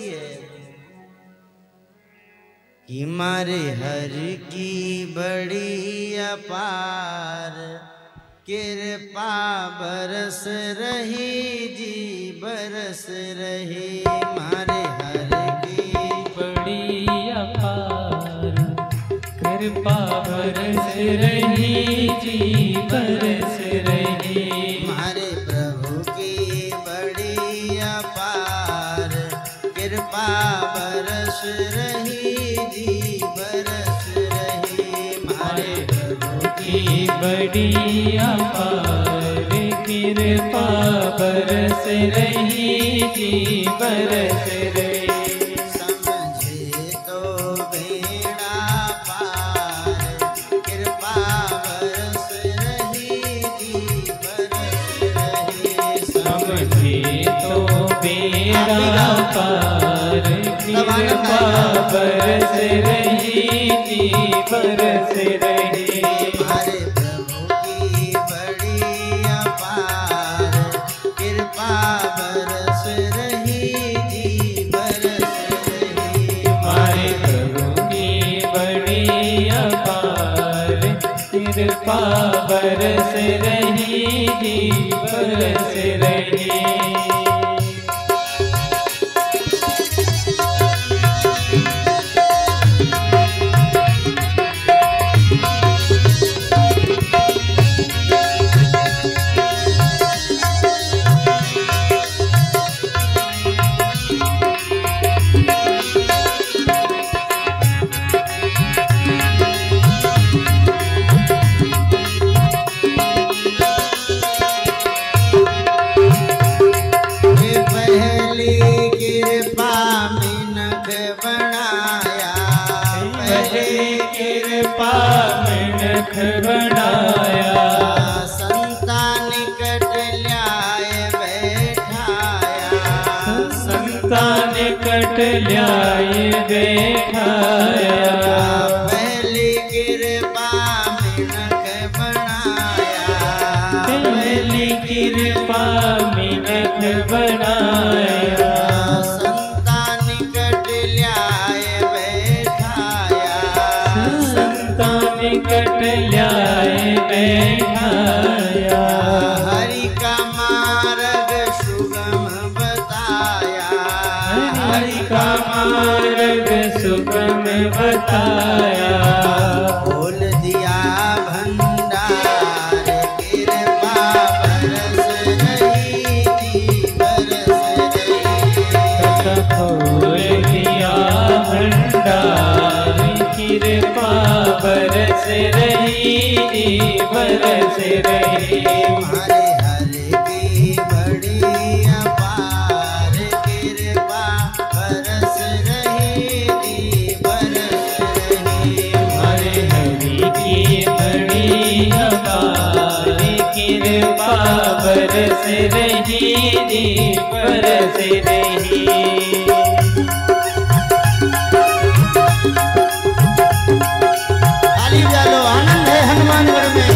सही है कि मारे हर की बड़ी अपार कृपा बरस रही जी बरस रही। मारे हर की बड़ी अपार कृपा बरस रही जी बरस रही। हमारे प्रभु की बड़ी अपार कृपा बरस रही जी बरस रही। हमारे प्रभु की बड़ी अपार कृपा बरस रही जी बरस रही। समझे तो बेड़ा पार कृपा बरस रही जी बरस रही। समझे तो बेड़ा पार कृपा बरस रही जी बरस रही। हमारे प्रभु की बड़ी अपार कृपा बरस रही जी बरस रही। हमारे प्रभु की बड़ी अपार कृपा बरस रही जी बरस रही। बनाया संतान निकट ल्याए बैठाया। संतान निकट ल्याए बैठाया। पहली कृपा मिनख बनाया। पहली कृपा मिनख बनाया। संतान निकट ल्याए बैठाया। संतान निकट ल्याए बैठाया। हरि का मार्ग सुगम बताया। हरि का मार्ग सुगम बताया। खोल दिया भंडार कृपा बरस रही जी बरस रही। खोल दिया भंडार कृपा बरस रही जी बरस रही। हमारे हर की बड़ी अपार कृपा बरस रही जी बरस रही। हमारे हरि की बड़ी अपार कृपा बरस रही जी बरस रही। ताली बजा लो, आनंद है हनुमानगढ़ में।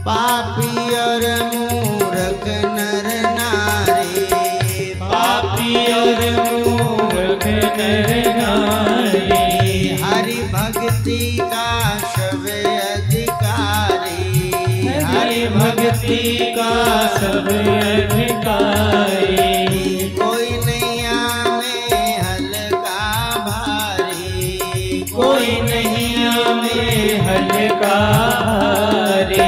पापी और मूर्ख नर नारी। पापी और मूर्ख नर नारी। हरि भक्ति का सब अधिकारी। हरि भक्ति का सब अधिकारी। कोई नैया में हल्का भारी। कोई नहीं में हल्का भारी।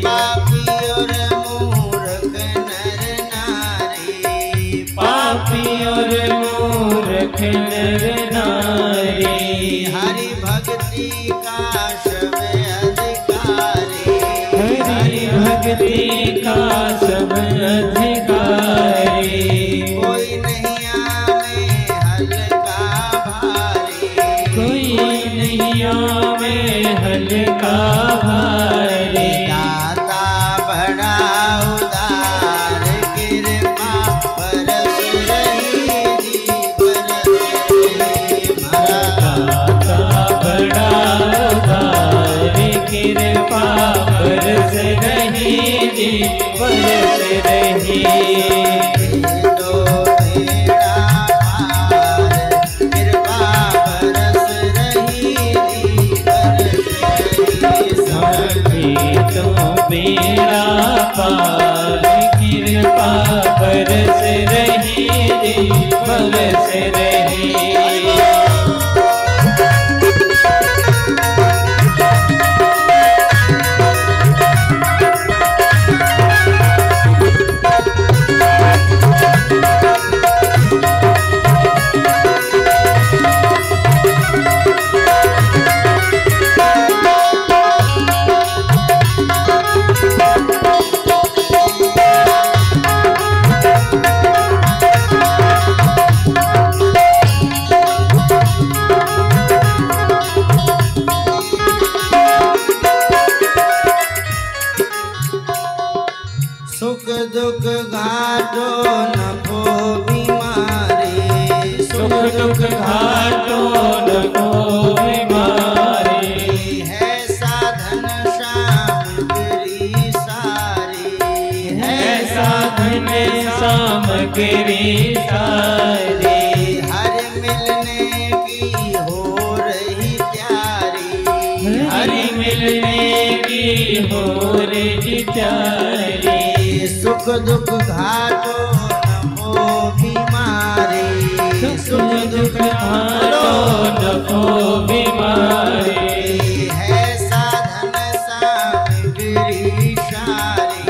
पापी और मूर्ख नर नारी। पापी और मूर्ख नर नारी। हरि भक्ति का सब अधिकारी। हरि भक्ति का सब अधिकारी। कोई नैया में हलकारे। दाता बड़ा उदार कृपा बरस रही जी बरस रही दाता बड़ा उदार कृपा बरस रही जी बरस रही। दो बेड़ा पार कृपा बरस रही जी बरस रही सबके तो बेड़ा पार कृपा बरस रही जी बरस रही। सुख दुख घाटो नफो बीमारी सुख दुख घाटो नको बीमारी। है साधन सामग्री सारी है साधन सामग्री सारी। हर मिलने की हो रही प्यारी हरि मिलने की हो रही प्यारी। सुख दुख घाटो नफो बीमारी सुख दुख घाटो नको बीमारी। है साधन सामग्री सारी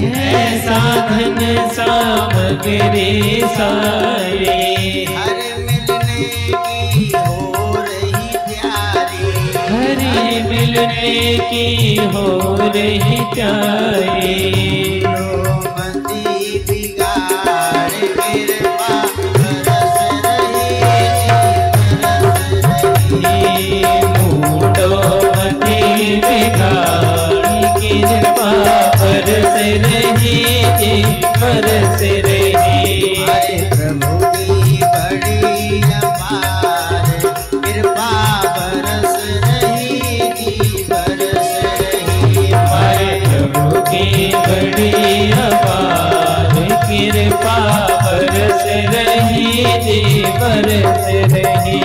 है साधन सामग्री सारी। हर मिलने की हो रही प्यारी हरि मिलने की हो रही प्यारी। मती बिगाड़ कृपा बरस रही बरस रही मूडो मति बिगाड़ी कृपा बरस रही जी बरस रही। हरे प्रभु की बड़ी अपार कृपा बरस रही जी बरस रही हमारे प्रभु की बड़ी अपार कृपा बरस रही जी बरस रही।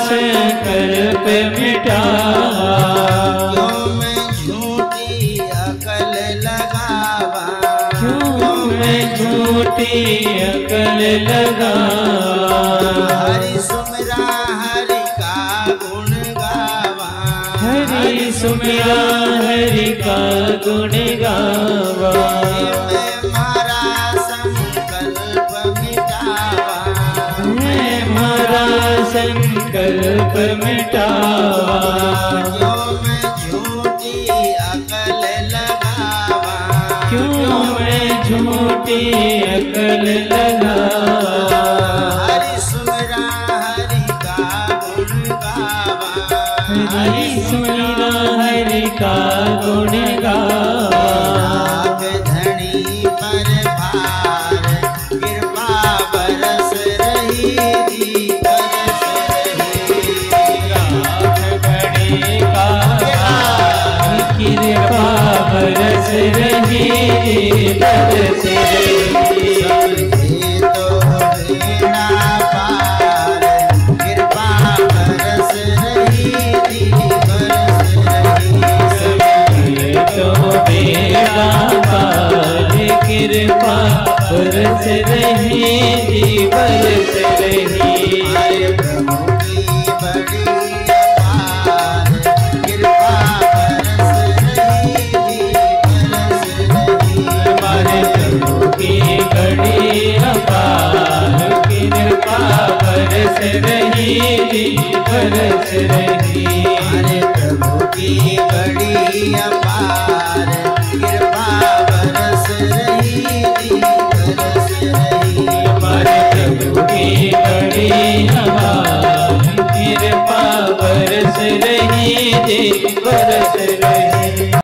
संकल्प मिटावा। क्यों मैं झूठी अकल लगावा क्यों मैं झूठी अकल लगावा। हरि सुमिरा हरि का गुण गावा हरि सुमिरा हरि का गुण गावा। मैं मारा संकल्प मिटावा मैं मारा संकल्प मिटावा। क्यों मैं झूठी अकल लगावा क्यों मैं झूठी अकल लगावा। हरि सुमिरा हरि का गुण गावा हरि सुमिरा हरि का गुण गावा। नाग धनी पर भार कृपा बरस रही जी बरस रही राख घड़ी का कृपा बरस रही बरस रही। सबके तो बेड़ा पार कृपा बरस रही जी बरस रही। हमारे प्रभु की बड़ी अपार कृपा बरस रही जी बरस रही। हमारे प्रभु की बड़ी अपार कृपा बरस रही जी बरस रही। हमारे प्रभु की बड़ी अपार कृपा बरस रही जी बरस रही। हमारे प्रभु की बड़ी अपार कृपा बरस रही जी बरस